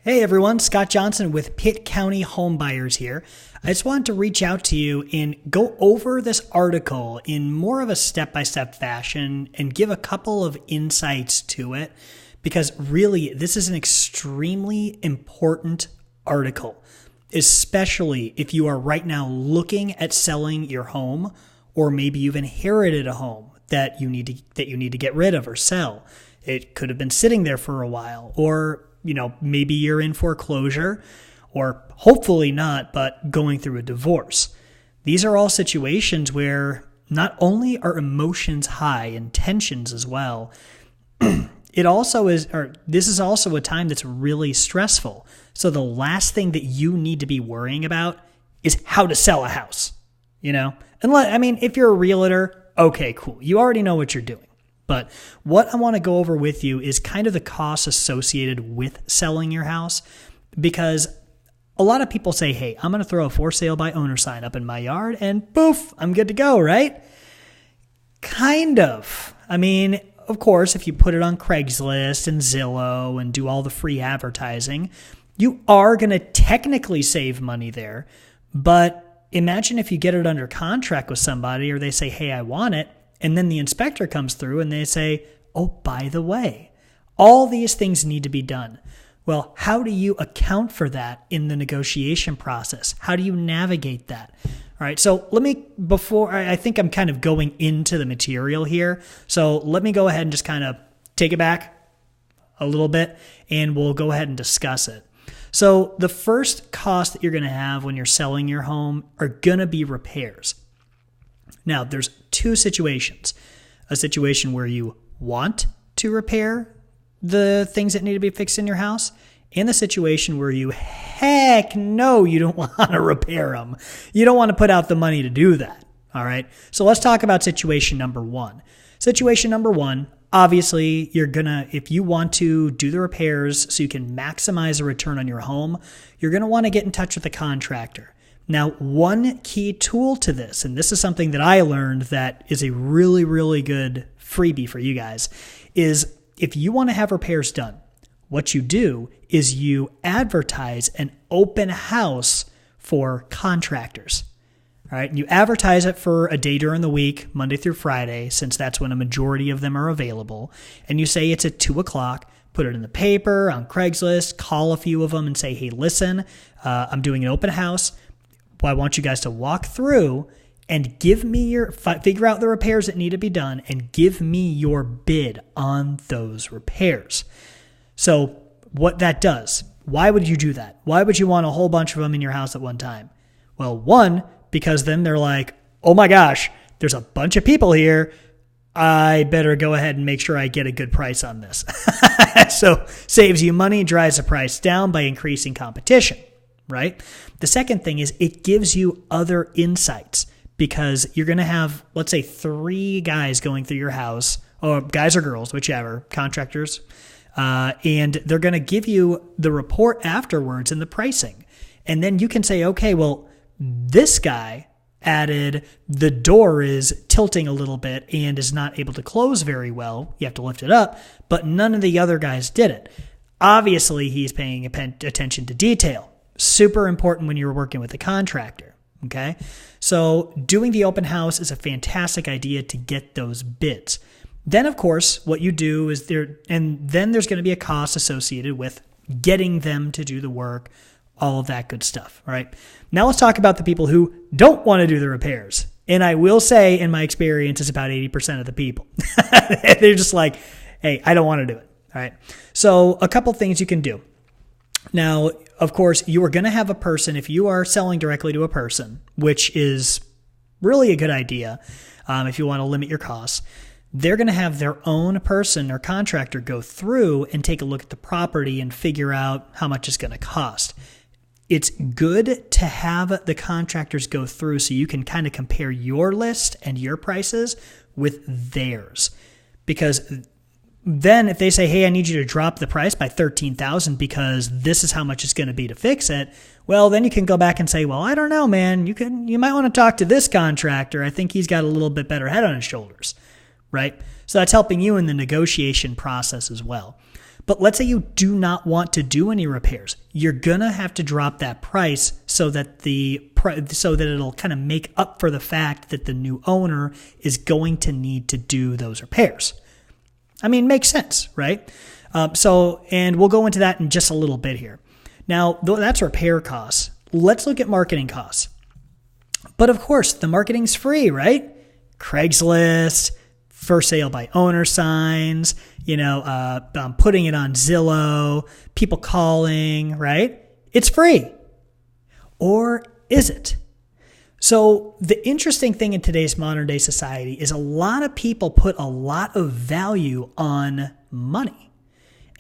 Hey everyone, Scott Johnson with Pitt County Homebuyers here. I just wanted to reach out to you and go over this article in more of a step-by-step fashion and give a couple of insights to it because really this is an extremely important article, especially if you are right now looking at selling your home or maybe you've inherited a home that you need to get rid of or sell. It could have been sitting there for a while, or maybe you're in foreclosure, or hopefully not, but going through a divorce. These are all situations where not only are emotions high and tensions as well, this is also a time that's really stressful. So the last thing that you need to be worrying about is how to sell a house, if you're a realtor, okay, cool. You already know what you're doing. But what I want to go over with you is kind of the costs associated with selling your house, because a lot of people say, hey, I'm going to throw a for sale by owner sign up in my yard and poof, I'm good to go, right? Kind of. Of course, if you put it on Craigslist and Zillow and do all the free advertising, you are going to technically save money there. But imagine if you get it under contract with somebody or they say, hey, I want it. And then the inspector comes through and they say, oh, by the way, all these things need to be done. Well, how do you account for that in the negotiation process? How do you navigate that? All right, so I think I'm kind of going into the material here. So let me go ahead and just kind of take it back a little bit and we'll go ahead and discuss it. So the first cost that you're going to have when you're selling your home are going to be repairs. Now, there's two situations. A situation where you want to repair the things that need to be fixed in your house, and the situation where you don't want to repair them. You don't want to put out the money to do that. All right. So let's talk about situation number one. Situation number one, obviously, if you want to do the repairs so you can maximize a return on your home, you're going to want to get in touch with the contractor. Now, one key tool to this, and this is something that I learned that is a really, really good freebie for you guys, is if you want to have repairs done, what you do is you advertise an open house for contractors. All right, and you advertise it for a day during the week, Monday through Friday, since that's when a majority of them are available. And you say it's at 2:00, put it in the paper, on Craigslist, call a few of them and say, hey, listen, I'm doing an open house. Well, I want you guys to walk through and figure out the repairs that need to be done and give me your bid on those repairs. So what that does, why would you do that? Why would you want a whole bunch of them in your house at one time? Well, one, because then they're like, oh my gosh, there's a bunch of people here. I better go ahead and make sure I get a good price on this. So saves you money, drives the price down by increasing competition. Right? The second thing is it gives you other insights because you're going to have, let's say, 3 guys going through your house, or guys or girls, whichever, contractors, and they're going to give you the report afterwards and the pricing. And then you can say, okay, well, this guy added the door is tilting a little bit and is not able to close very well. You have to lift it up, but none of the other guys did it. Obviously, he's paying attention to detail. Super important when you're working with a contractor, okay? So doing the open house is a fantastic idea to get those bids. Then, of course, what you do is then there's going to be a cost associated with getting them to do the work, all of that good stuff, all right? Now let's talk about the people who don't want to do the repairs. And I will say, in my experience, it's about 80% of the people. They're just like, hey, I don't want to do it, all right? So a couple things you can do. Now, of course, you are going to have a person, if you are selling directly to a person, which is really a good idea if you want to limit your costs, they're going to have their own person or contractor go through and take a look at the property and figure out how much it's going to cost. It's good to have the contractors go through so you can kind of compare your list and your prices with theirs. Because then if they say, hey, I need you to drop the price by $13,000 because this is how much it's going to be to fix it, well, then you can go back and say, well, I don't know, man. You might want to talk to this contractor. I think he's got a little bit better head on his shoulders, right? So that's helping you in the negotiation process as well. But let's say you do not want to do any repairs. You're going to have to drop that price so that it'll kind of make up for the fact that the new owner is going to need to do those repairs. I mean, makes sense, right? And we'll go into that in just a little bit here. Now, that's repair costs. Let's look at marketing costs. But of course, the marketing's free, right? Craigslist, for sale by owner signs, putting it on Zillow, people calling, right? It's free. Or is it? So the interesting thing in today's modern day society is a lot of people put a lot of value on money.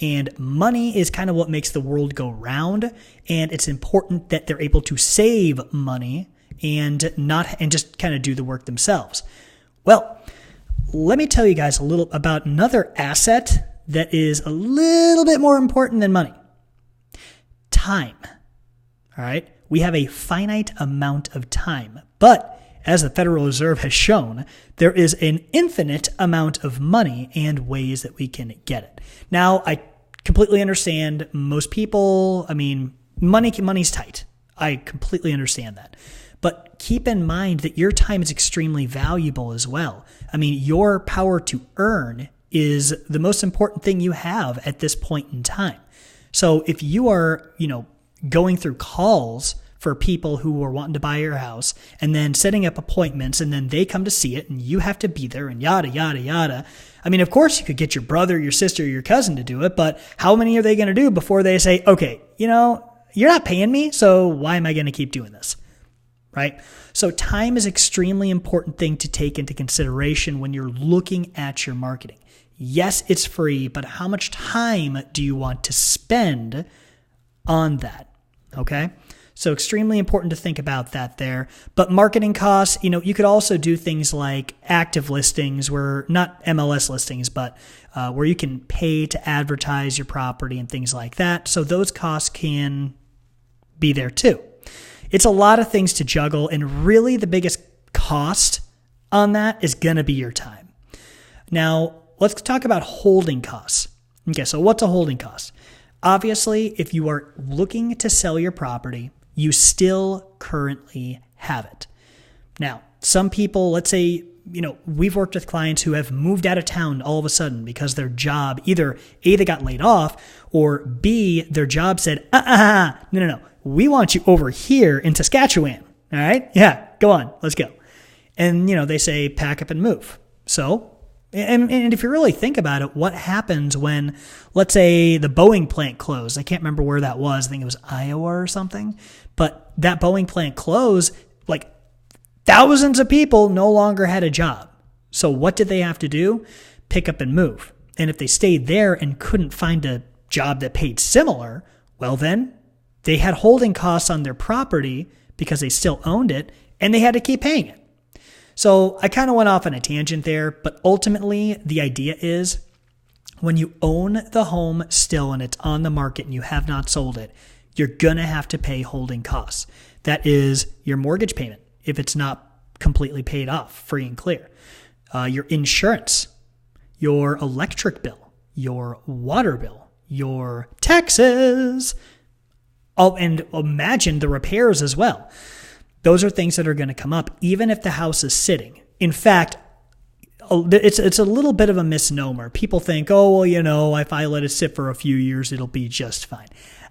And money is kind of what makes the world go round. And it's important that they're able to save money and just kind of do the work themselves. Well, let me tell you guys a little about another asset that is a little bit more important than money. Time. All right. We have a finite amount of time, but as the Federal Reserve has shown, there is an infinite amount of money and ways that we can get it. Now, I completely understand most people, money's tight. I completely understand that. But keep in mind that your time is extremely valuable as well. Your power to earn is the most important thing you have at this point in time. So if you are, going through calls for people who are wanting to buy your house and then setting up appointments and then they come to see it and you have to be there and yada, yada, yada. Of course you could get your brother, your sister, your cousin to do it, but how many are they going to do before they say, okay, you're not paying me, so why am I going to keep doing this? Right? So time is an extremely important thing to take into consideration when you're looking at your marketing. Yes, it's free, but how much time do you want to spend on that? Okay? So extremely important to think about that there. But marketing costs, you could also do things like active listings where, not MLS listings, but where you can pay to advertise your property and things like that. So those costs can be there too. It's a lot of things to juggle, and really the biggest cost on that is going to be your time. Now, let's talk about holding costs. Okay, so what's a holding cost? Obviously, if you are looking to sell your property, you still currently have it. Now, some people, let's say, we've worked with clients who have moved out of town all of a sudden because their job, either A, they got laid off, or B, their job said, no, we want you over here in Saskatchewan. All right? Yeah, go on, let's go. And, they say, pack up and move. So, and if you really think about it, what happens when, let's say, the Boeing plant closed? I can't remember where that was. I think it was Iowa or something. But that Boeing plant closed, like thousands of people no longer had a job. So what did they have to do? Pick up and move. And if they stayed there and couldn't find a job that paid similar, well then, they had holding costs on their property because they still owned it, and they had to keep paying it. So I kind of went off on a tangent there, but ultimately the idea is when you own the home still and it's on the market and you have not sold it, you're going to have to pay holding costs. That is your mortgage payment if it's not completely paid off, free and clear. Your insurance, your electric bill, your water bill, your taxes, and imagine the repairs as well. Those are things that are going to come up even if the house is sitting. In fact, it's a little bit of a misnomer. People think, if I let it sit for a few years, it'll be just fine.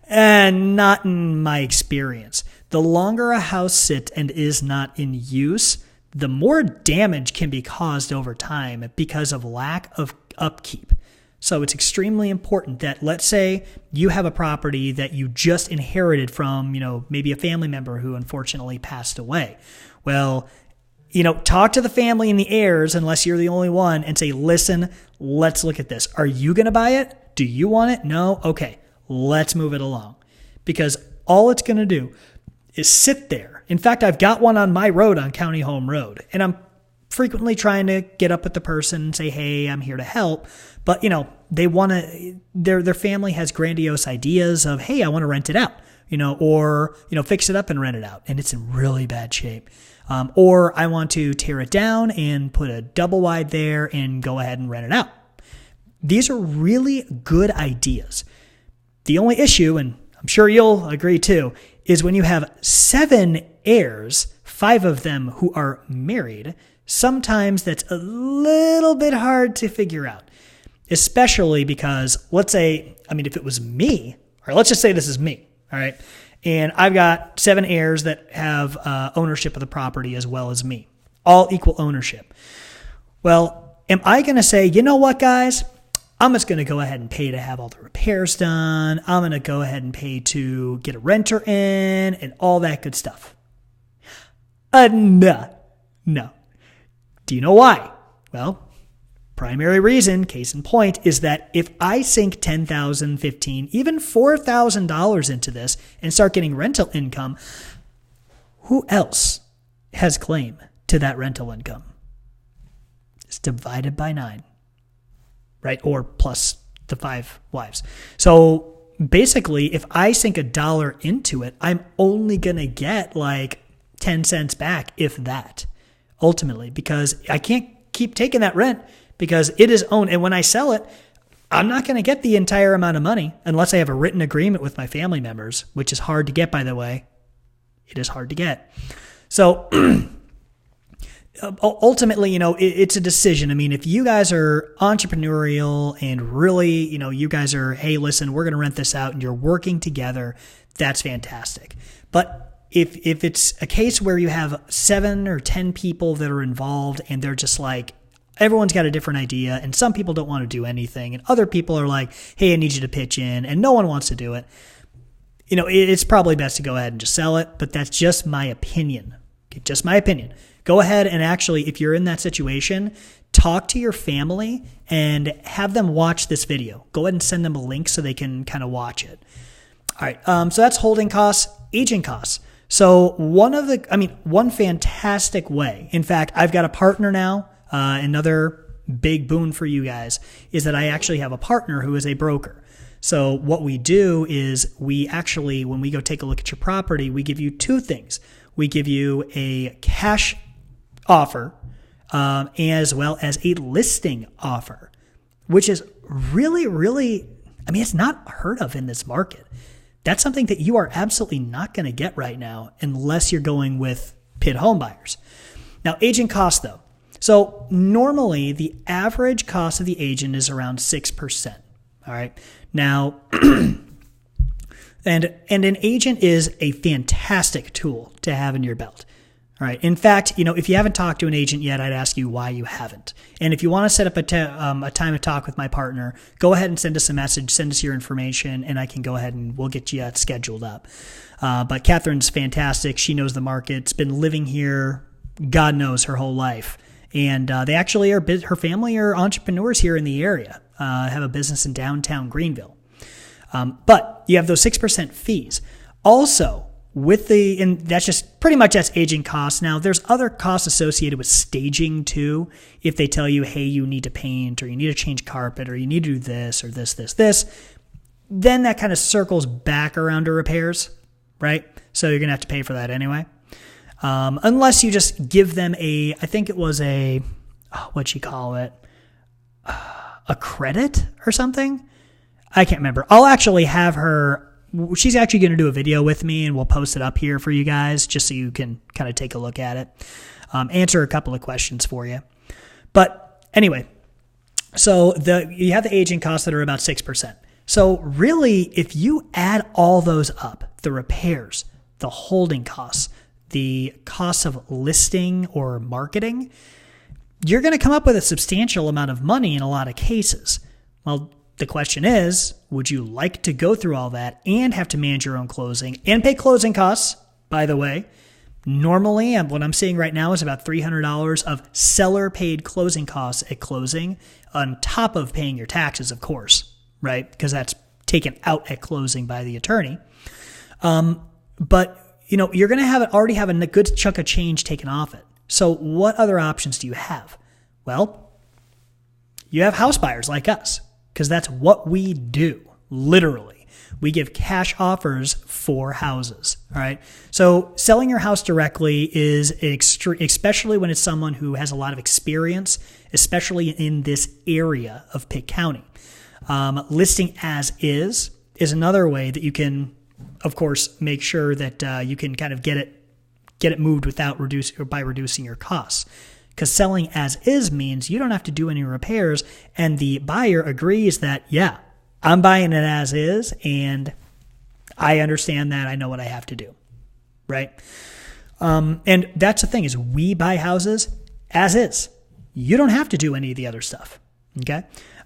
And not in my experience. The longer a house sits and is not in use, the more damage can be caused over time because of lack of upkeep. So it's extremely important that, let's say you have a property that you just inherited from, maybe a family member who unfortunately passed away. Well, talk to the family and the heirs, unless you're the only one, and say, listen, let's look at this. Are you going to buy it? Do you want it? No? Okay, let's move it along. Because all it's going to do is sit there. In fact, I've got one on my road on County Home Road, and I'm frequently trying to get up with the person and say, hey, I'm here to help. But, they want to, their family has grandiose ideas of, hey, I want to rent it out, or, fix it up and rent it out. And it's in really bad shape. Or I want to tear it down and put a double wide there and go ahead and rent it out. These are really good ideas. The only issue, and I'm sure you'll agree too, is when you have 7 heirs, 5 of them who are married, sometimes that's a little bit hard to figure out. Especially because, let's say, if it was me, or let's just say this is me, all right? And I've got 7 heirs that have ownership of the property as well as me, all equal ownership. Well, am I going to say, you know what, guys? I'm just going to go ahead and pay to have all the repairs done. I'm going to go ahead and pay to get a renter in and all that good stuff. No. Do you know why? Well, primary reason, case in point, is that if I sink $10,000, $15,000, even $4,000 into this and start getting rental income, who else has claim to that rental income? It's divided by 9, right? Or plus the 5 wives. So basically, if I sink $1 into it, I'm only going to get like 10 cents back, if that, ultimately, because I can't keep taking that rent because it is owned. And when I sell it, I'm not going to get the entire amount of money unless I have a written agreement with my family members, which is hard to get, by the way. It is hard to get. So ultimately, it's a decision. If you guys are entrepreneurial and really, you guys are, hey, listen, we're going to rent this out and you're working together, that's fantastic. But if it's a case where you have 7 or 10 people that are involved and they're just like, everyone's got a different idea and some people don't want to do anything and other people are like, hey, I need you to pitch in, and no one wants to do it, it's probably best to go ahead and just sell it. But that's just my opinion. Okay, just my opinion. Go ahead and actually, if you're in that situation, talk to your family and have them watch this video. Go ahead and send them a link so they can kind of watch it. All right. So that's holding costs, agent costs. So one fantastic way, in fact, I've got a partner now. Another big boon for you guys is that I actually have a partner who is a broker. So what we do is when we go take a look at your property, we give you 2 things. We give you a cash offer, as well as a listing offer, which is really, really, it's not heard of in this market. That's something that you are absolutely not going to get right now unless you're going with PID home buyers. Now, agent cost though. So normally the average cost of the agent is around 6%. All right. Now, and an agent is a fantastic tool to have in your belt. All right. In fact, if you haven't talked to an agent yet, I'd ask you why you haven't. And if you want to set up a time to talk with my partner, go ahead and send us a message, send us your information, and I can go ahead and we'll get you scheduled up. But Catherine's fantastic. She knows the market. It's been living here, God knows, her whole life. And they actually her family are entrepreneurs here in the area, have a business in downtown Greenville. But you have those 6% fees. Also, and that's just pretty much that's agent costs. Now, there's other costs associated with staging too. If they tell you, hey, you need to paint or you need to change carpet or you need to do this or this, then that kind of circles back around to repairs, right? So you're going to have to pay for that anyway. Unless you just give them a credit or something. I can't remember. I'll actually have her. She's actually going to do a video with me and we'll post it up here for you guys just so you can kind of take a look at it, answer a couple of questions for you. But anyway, so you have the agent costs that are about 6%. So really, if you add all those up, the repairs, the holding costs, the costs of listing or marketing, you're going to come up with a substantial amount of money in a lot of cases. Well, the question is, would you like to go through all that and have to manage your own closing and pay closing costs, by the way? Normally, what I'm seeing right now is about $300 of seller-paid closing costs at closing, on top of paying your taxes, of course, right? Because that's taken out at closing by the attorney. But you're going to already have a good chunk of change taken off it. So what other options do you have? Well, you have house buyers like us, because that's what we do, literally. We give cash offers for houses. All right. So selling your house directly is especially when it's someone who has a lot of experience, especially in this area of Pitt County. Listing as is another way that you can, of course, make sure that you can kind of get it moved without reducing your costs. Because selling as is means you don't have to do any repairs, and the buyer agrees that, yeah, I'm buying it as is, and I understand that. I know what I have to do, right? And that's the thing is we buy houses as is. You don't have to do any of the other stuff, okay?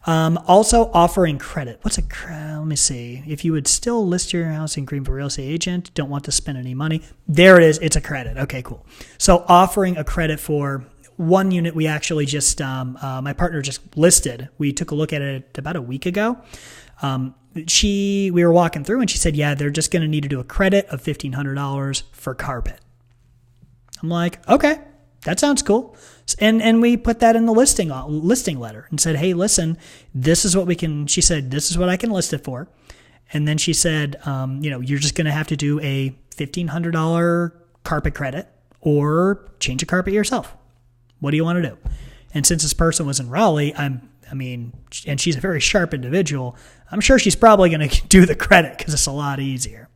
Also offering credit. What's a credit? Let me see. If you would still list your house in Greenville Real Estate Agent, don't want to spend any money. There it is. It's a credit. Okay, cool. So offering a credit for one unit we actually just, my partner just listed. We took a look at it about a week ago. We were walking through and she said, yeah, they're just going to need to do a credit of $1,500 for carpet. I'm like, okay, that sounds cool. And we put that in the listing letter and said, hey, listen, this is what she said, this is what I can list it for. And then she said, you're just going to have to do a $1,500 carpet credit or change a carpet yourself. What do you want to do? And since this person was in Raleigh, and she's a very sharp individual, I'm sure she's probably going to do the credit because it's a lot easier,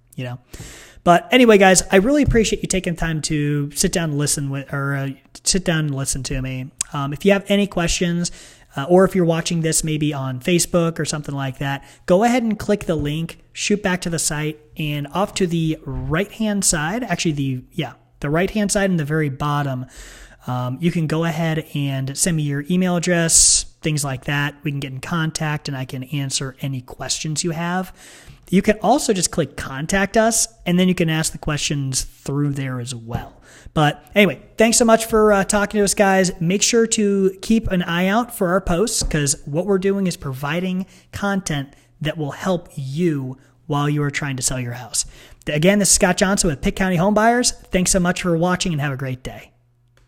But anyway, guys, I really appreciate you taking time to sit down and listen to me. If you have any questions, or if you're watching this maybe on Facebook or something like that, go ahead and click the link, shoot back to the site, and off to the right-hand side, actually the right-hand side in the very bottom, you can go ahead and send me your email address, things like that. We can get in contact and I can answer any questions you have. You can also just click contact us and then you can ask the questions through there as well. But anyway, thanks so much for talking to us, guys. Make sure to keep an eye out for our posts because what we're doing is providing content that will help you while you are trying to sell your house. Again, this is Scott Johnson with Pitt County Home Buyers. Thanks so much for watching and have a great day.